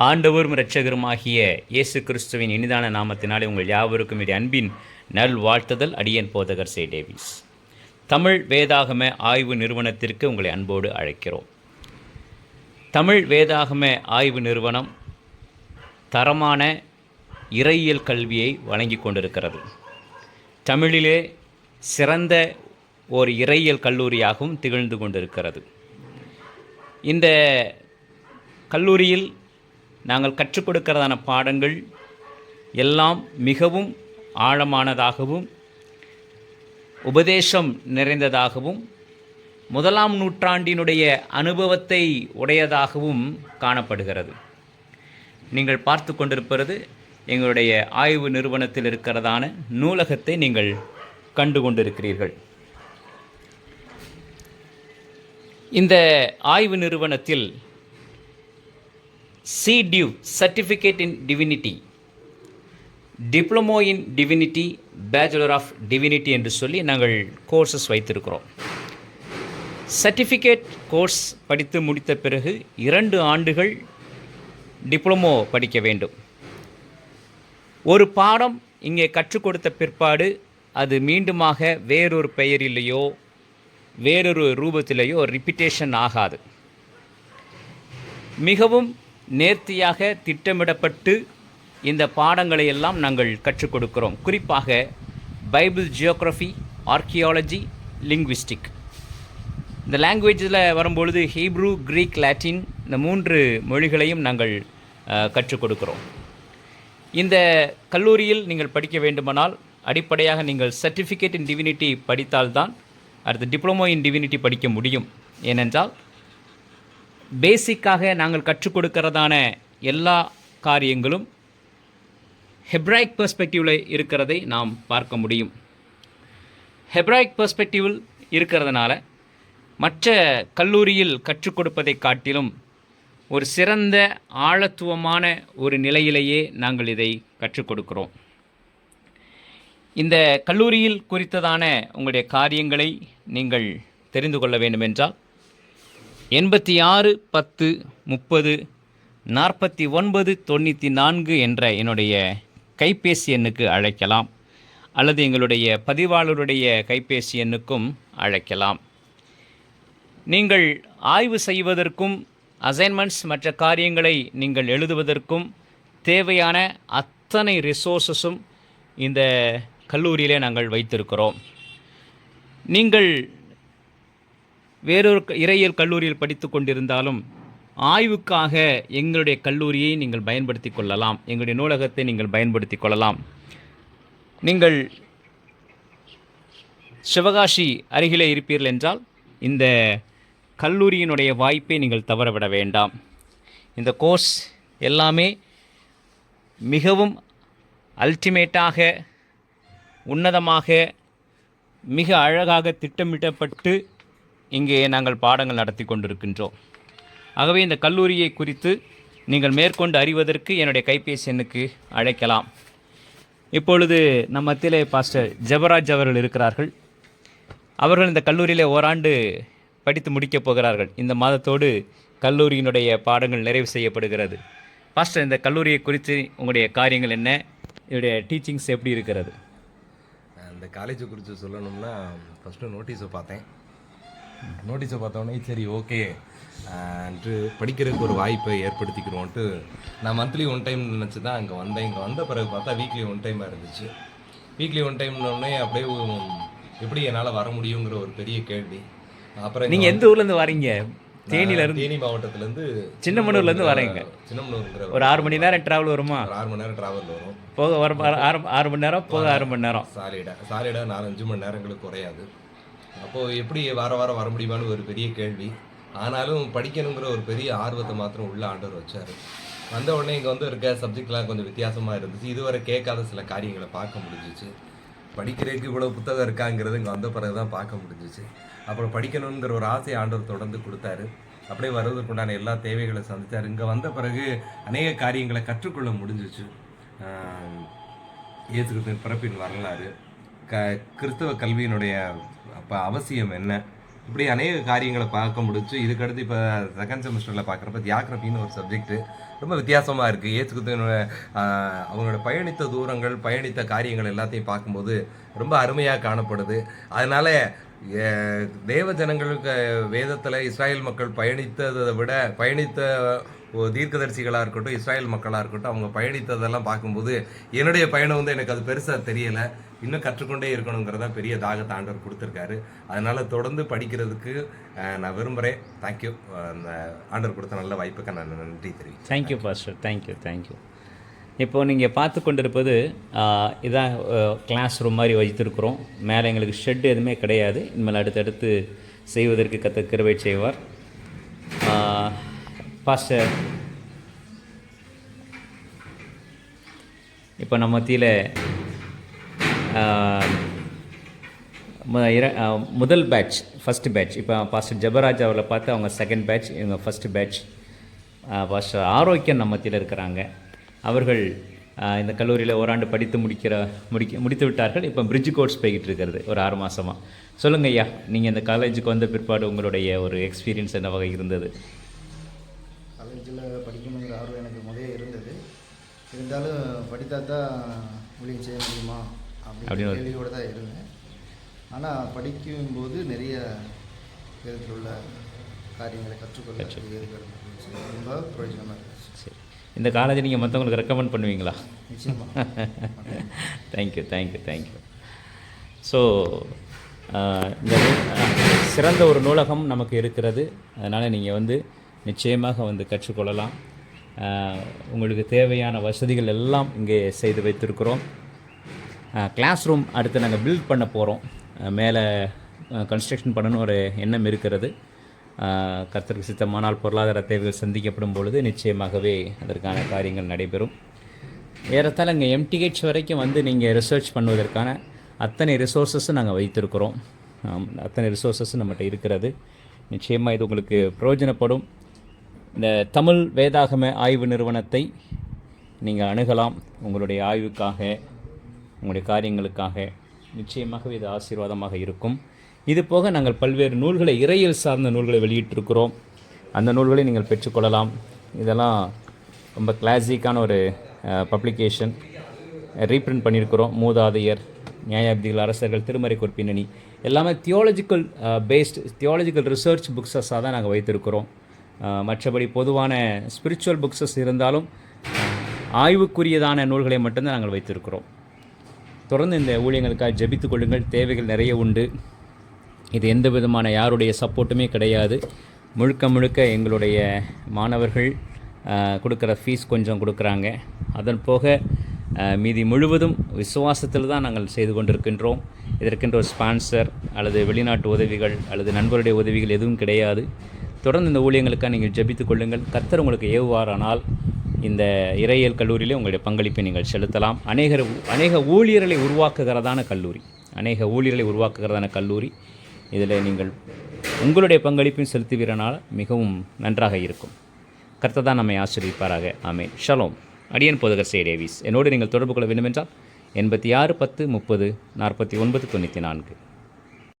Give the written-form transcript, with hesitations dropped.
ஆண்டவரும் இரட்சகருமாகிய இயேசு கிறிஸ்துவின் இனிதான நாமத்தினாலே உங்கள் யாவருக்கும் இடைய அன்பின் நல் வாழ்த்துதல். அடியன் போதகர் சே டேவிஸ். தமிழ் வேதாகம ஆய்வு நிறுவனத்திற்கு உங்களை அன்போடு அழைக்கிறோம். தமிழ் வேதாகம ஆய்வு நிறுவனம் தரமான இறையியல் கல்வியை வழங்கி கொண்டிருக்கிறது. தமிழிலே சிறந்த ஒரு இறையியல் கல்லூரியாகவும் திகழ்ந்து கொண்டிருக்கிறது. இந்த கல்லூரியில் நாங்கள் கற்றுக் கொடுக்கிறதான பாடங்கள் எல்லாம் மிகவும் ஆழமானதாகவும் உபதேசம் நிறைந்ததாகவும் 1ஆம் நூற்றாண்டினுடைய அனுபவத்தை உடையதாகவும் காணப்படுகிறது. நீங்கள் பார்த்து கொண்டிருப்பது எங்களுடைய ஆய்வு நிறுவனத்தில் இருக்கிறதான நூலகத்தை நீங்கள் கண்டு கொண்டிருக்கிறீர்கள். இந்த ஆய்வு நிறுவனத்தில் CDiv Certificate in Divinity, Diploma in Divinity, Bachelor of Divinity என்று சொல்லி நாங்கள் கோர்சஸ் வைத்திருக்கிறோம். சர்டிஃபிகேட் கோர்ஸ் படித்து முடித்த பிறகு 2 ஆண்டுகள் டிப்ளமோ படிக்க வேண்டும். ஒரு பாடம் இங்கே கற்றுக் கொடுத்த பிற்பாடு அது மீண்டுமாக வேறொரு பெயரிலேயோ வேறொரு ரூபத்திலேயோ ரிப்பீட்டேஷன் ஆகாது. மிகவும் நேர்த்தியாக திட்டமிடப்பட்டு இந்த பாடங்களை எல்லாம் நாங்கள் கற்றுக் கொடுக்கிறோம். குறிப்பாக பைபிள், ஜியோகிராஃபி, ஆர்கியாலஜி, லிங்குவிஸ்டிக். இந்த லாங்குவேஜில் வரும்பொழுது ஹீப்ரூ, கிரீக், லாட்டின் இந்த 3 மொழிகளையும் நாங்கள் கற்றுக் கொடுக்கிறோம். இந்த கல்லூரியில் நீங்கள் படிக்க வேண்டுமானால் அடிப்படையாக நீங்கள் சர்டிஃபிகேட் இன் டிவினிட்டி படித்தால்தான் அடுத்து டிப்ளமோ இன் டிவினிட்டி படிக்க முடியும். ஏனென்றால் பேசிக்காக நாங்கள் கற்றுக் கொடுக்கிறதான எல்லா காரியங்களும் ஹெப்ராயிக் பெர்ஸ்பெக்டிவில் இருக்கிறதை நாம் பார்க்க முடியும். ஹெப்ராயிக் பெர்ஸ்பெக்டிவில் இருக்கிறதுனால மற்ற கல்லூரியில் கற்றுக் கொடுப்பதை காட்டிலும் ஒரு சிறந்த ஆழத்துவமான ஒரு நிலையிலேயே நாங்கள் இதை கற்றுக் கொடுக்கிறோம். இந்த கல்லூரியில் குறித்ததான உங்களுடைய காரியங்களை நீங்கள் தெரிந்து கொள்ள வேண்டுமென்றால் 86 10 30 49 94 என்ற என்னுடைய கைபேசி எண்ணுக்கு அழைக்கலாம், அல்லது எங்களுடைய பதிவாளருடைய கைபேசி எண்ணுக்கும் அழைக்கலாம். நீங்கள் ஆய்வு செய்வதற்கும் அசைன்மெண்ட்ஸ் மற்ற காரியங்களை நீங்கள் எழுதுவதற்கும் தேவையான அத்தனை ரிசோர்ஸஸும் இந்த கல்லூரியிலே நாங்கள் வைத்திருக்கிறோம். நீங்கள் வேறொரு இறையியல் கல்லூரியில் படித்து கொண்டிருந்தாலும் ஆய்வுக்காக எங்களுடைய கல்லூரியை நீங்கள் பயன்படுத்தி கொள்ளலாம். எங்களுடைய நூலகத்தை நீங்கள் பயன்படுத்தி கொள்ளலாம். நீங்கள் சிவகாசி அருகிலே இருப்பீர்கள் என்றால் இந்த கல்லூரியினுடைய வாய்ப்பை நீங்கள் தவறவிட வேண்டாம். இந்த கோர்ஸ் எல்லாமே மிகவும் அல்டிமேட்டாக, உன்னதமாக, மிக அழகாக திட்டமிடப்பட்டு இங்கே நாங்கள் பாடங்கள் நடத்தி கொண்டிருக்கின்றோம். ஆகவே இந்த கல்லூரியை குறித்து நீங்கள் மேற்கொண்டு அறிவதற்கு என்னுடைய கைபேசி எண்ணுக்கு அழைக்கலாம். இப்பொழுது நம் மத்தியிலே பாஸ்டர் ஜெபராஜ் அவர்கள் இருக்கிறார்கள். அவர்கள் இந்த கல்லூரியில் ஓராண்டு படித்து முடிக்கப் போகிறார்கள். இந்த மாதத்தோடு கல்லூரியினுடைய பாடங்கள் நிறைவு செய்யப்படுகிறது. பாஸ்டர், இந்த கல்லூரியை குறித்து உங்களுடைய காரியங்கள் என்ன, இதனுடைய டீச்சிங்ஸ் எப்படி இருக்கிறது? இந்த காலேஜை குறித்து சொல்லணும்னா ஃபஸ்ட்டு நோட்டீஸை பார்த்தேன். நோட்டீஸை பார்த்தோன்னே சரி ஓகே படிக்கிறதுக்கு ஒரு வாய்ப்பை ஏற்படுத்திக்கிறோன்ட்டு நான் மந்த்லி 1 டைம் நினச்சி தான் அங்கே வந்தேன். இங்கே வந்த பிறகு பார்த்தா வீக்லி 1 டைமாக இருந்துச்சு. வீக்லி 1 டைம்னோடனே அப்படியே எப்படி என்னால் வர முடியுங்கிற ஒரு பெரிய கேள்வி. அப்புறம் நீங்கள் எந்த ஊர்லேருந்து வரீங்க? தேனி மாவட்டத்துலேருந்து சின்னமனூர்லேருந்து வரீங்க. சின்னமனூருங்கிற ஒரு 6 மணி நேரம் ட்ராவல் வருமா? ஒரு 6 மணி நேரம் ட்ராவல் வரும். போக வர 6 மணி நேரம், போக 6 மணி நேரம். சாலிடாக 4-5 மணி நேரங்களுக்கு குறையாது. அப்போது எப்படி வாரம் வர முடியுமான்னு ஒரு பெரிய கேள்வி. ஆனாலும் படிக்கணுங்கிற ஒரு பெரிய ஆர்வத்தை மாத்திரம் உள்ள ஆண்டவர் வச்சார். வந்த உடனே இங்கே வந்து இருக்க சப்ஜெக்ட்லாம் கொஞ்சம் வித்தியாசமாக இருந்துச்சு. இதுவரை கேட்காத சில காரியங்களை பார்க்க முடிஞ்சிச்சு. படிக்கிறதுக்கு இவ்வளோ புத்தகம் இருக்காங்கிறது இங்கே வந்த பிறகு தான் பார்க்க முடிஞ்சிச்சு. அப்புறம் படிக்கணுங்கிற ஒரு ஆசையை ஆண்டவர் தொடர்ந்து கொடுத்தாரு. அப்படியே வருவதற்குண்டான எல்லா தேவைகளை சந்தித்தார். இங்கே வந்த பிறகு அநேக காரியங்களை கற்றுக்கொள்ள முடிஞ்சிச்சு. இயேசு கிறிஸ்துவின் பிறப்பின் வரலாறு, கிறிஸ்தவ கல்வியினுடைய அவசியம் என்ன, இப்படி அநேக காரியங்களை பார்க்க முடிச்சு. இதுக்கடுத்து இப்போ செகண்ட் செமஸ்டரில் பார்க்குறப்ப தியாகிரபின்னு ஒரு சப்ஜெக்ட்டு ரொம்ப வித்தியாசமாக இருக்குது. இயேசு கிறிஸ்துவினோட அவங்களோட பயணித்த தூரங்கள், பயணித்த காரியங்கள் எல்லாத்தையும் பார்க்கும்போது ரொம்ப அருமையாக காணப்படுது. அதனால் தேவ ஜனங்களுக்கு வேதத்தில் இஸ்ராயேல் மக்கள் பயணித்ததை விட தீர்க்கதரிசிகளாக இருக்கட்டும், இஸ்ராயேல் மக்களாக இருக்கட்டும், அவங்க பயணித்ததெல்லாம் பார்க்கும்போது என்னுடைய பயணம் வந்து எனக்கு அது பெருசாக தெரியலை. இன்னும் கற்றுக்கொண்டே இருக்கணுங்கிறதா பெரிய தாகத்தை ஆண்டவர் கொடுத்துருக்காரு. அதனால் தொடர்ந்து படிக்கிறதுக்கு நான் விரும்புகிறேன். தேங்க்யூ. அந்த ஆண்டவர் கொடுத்த நல்ல வாய்ப்புக்கு நான் நன்றி தெரிவிக்கிறேன். Thank you pastor, thank you. இப்போது நீங்கள் பார்த்து கொண்டிருப்பது இதான் கிளாஸ் ரூம் மாதிரி வைத்திருக்கிறோம். மேலே எங்களுக்கு ஷெட் எதுவுமே கிடையாது. இனிமேல் அடுத்தடுத்து செய்வதற்கு கர்த்தர் கிருபை செய்வார். பாஸ்டர், இப்போ நம்ம மத்தியில் முதல் பேட்ச், ஃபஸ்ட்டு பேட்ச், இப்போ பாஸ்டர் ஜெபராஜ் அவர்களை பார்த்து அவங்க செகண்ட் பேட்ச், இவங்க ஃபஸ்ட்டு பேட்ச். பாஸ்டர் ஆரோக்கியம் நம்ம மத்தியில் இருக்கிறாங்க. அவர்கள் இந்த கல்லூரியில் ஓராண்டு படித்து முடித்து விட்டார்கள். இப்போ பிரிட்ஜ் கோர்ஸ் போய்கிட்டு இருக்கிறது ஒரு 6 மாதமாக. சொல்லுங்கள் ஐயா, நீங்கள் இந்த காலேஜுக்கு வந்த பிற்பாடு உங்களுடைய ஒரு எக்ஸ்பீரியன்ஸ் என்ன வகை இருந்தது? காலேஜில் படிக்கணுங்கிற ஆர்வம் எனக்கு முதலே இருந்தது. இருந்தாலும் படித்தா தான் ஊழியம் செய்ய முடியுமா அப்படின்னு கேள்வியோடு தான் இருந்தேன். ஆனால் படிக்கும்போது நிறைய விதத்தில் உள்ள காரியங்களை கற்றுக்கொள்ள ரொம்ப பிரயோஜனமாக இருக்குது. சரி, இந்த காலேஜை நீங்கள் மற்றவங்களுக்கு ரெக்கமெண்ட் பண்ணுவீங்களா? நிச்சயமாக. தேங்க்யூ. ஸோ இந்த சிறந்த ஒரு நூலகம் நமக்கு இருக்கிறது. அதனால் நீங்கள் நிச்சயமாக கற்றுக்கொள்ளலாம். உங்களுக்கு தேவையான வசதிகள் எல்லாம் இங்கே செய்து வைத்திருக்கிறோம். கிளாஸ் ரூம் அடுத்து நாங்கள் பில்ட் பண்ண போகிறோம். மேலே கன்ஸ்ட்ரக்ஷன் பண்ணணும் ஒரு எண்ணம் இருக்கிறது. கர்த்தருக்கு சித்தமானால் பொருளாதார தேவைகள் சந்திக்கப்படும் பொழுது நிச்சயமாகவே அதற்கான காரியங்கள் நடைபெறும். ஏறத்தாழ இங்கே MTH வரைக்கும் நீங்கள் ரிசர்ச் பண்ணுவதற்கான அத்தனை ரிசோர்ஸஸும் நாங்கள் வைத்திருக்கிறோம். அத்தனை ரிசோர்ஸஸும் நம்மகிட்ட இருக்கிறது. நிச்சயமாக இது உங்களுக்கு பிரயோஜனப்படும். இந்த தமிழ் வேதாகம ஆய்வு நிறுவனத்தை நீங்கள் அணுகலாம். உங்களுடைய ஆய்வுக்காக, உங்களுடைய காரியங்களுக்காக நிச்சயமாகவே இது ஆசீர்வாதமாக இருக்கும். இது போக நாங்கள் பல்வேறு நூல்களை, இறையியல் சார்ந்த நூல்களை வெளியிட்டிருக்கிறோம். அந்த நூல்களை நீங்கள் பெற்றுக்கொள்ளலாம். இதெல்லாம் ரொம்ப கிளாசிக்கான ஒரு பப்ளிகேஷன். ரீப்ரிண்ட் பண்ணியிருக்கிறோம். மூதாதையர், நியாயாதிபதிகள், அரசர்கள், திருமறைக்கோர் பின்னணி எல்லாமே தியாலஜிக்கல் தியாலஜிக்கல் ரிசர்ச் புக்ஸஸாக தான் நாங்கள் வைத்திருக்கிறோம். மற்றபடி பொதுவான ஸ்பிரிச்சுவல் புக்ஸஸ் இருந்தாலும் ஆய்வுக்குரியதான நூல்களை மட்டும்தான் நாங்கள் வைத்திருக்கிறோம். தொடர்ந்து இந்த ஊழியங்களுக்காக ஜெபித்து கொள்ளுங்கள். தேவைகள் நிறைய உண்டு. இது எந்த விதமான யாருடைய சப்போர்ட்டுமே கிடையாது. முழுக்க எங்களுடைய மாணவர்கள் கொடுக்குற ஃபீஸ் கொஞ்சம் கொடுக்குறாங்க. அதன் போக மீதி முழுவதும் விசுவாசத்தில் தான் நாங்கள் செய்து கொண்டிருக்கின்றோம். இதற்கென்ற ஒரு ஸ்பான்சர் அல்லது வெளிநாட்டு உதவிகள் அல்லது நண்பருடைய உதவிகள் எதுவும் கிடையாது. தொடர்ந்து இந்த ஊழியங்களுக்காக நீங்கள் ஜெபித்து கொள்ளுங்கள். கர்த்தர் உங்களுக்கு ஏவுவாரானால் இந்த இறையியல் கல்லூரியிலே உங்களுடைய பங்களிப்பை நீங்கள் செலுத்தலாம். அநேக ஊழியர்களை உருவாக்குகிறதான கல்லூரி. இதில் நீங்கள் உங்களுடைய பங்களிப்பையும் செலுத்துவீரனால் மிகவும் நன்றாக இருக்கும். கர்த்தர் தான் நம்மை ஆசீர்வதிப்பாராக. ஆமென். ஷலோம். அடியன் போதகர் சே டேவிஸ். என்னோடு நீங்கள் தொடர்பு கொள்ள வேண்டுமென்றால் 86 10 30 49 94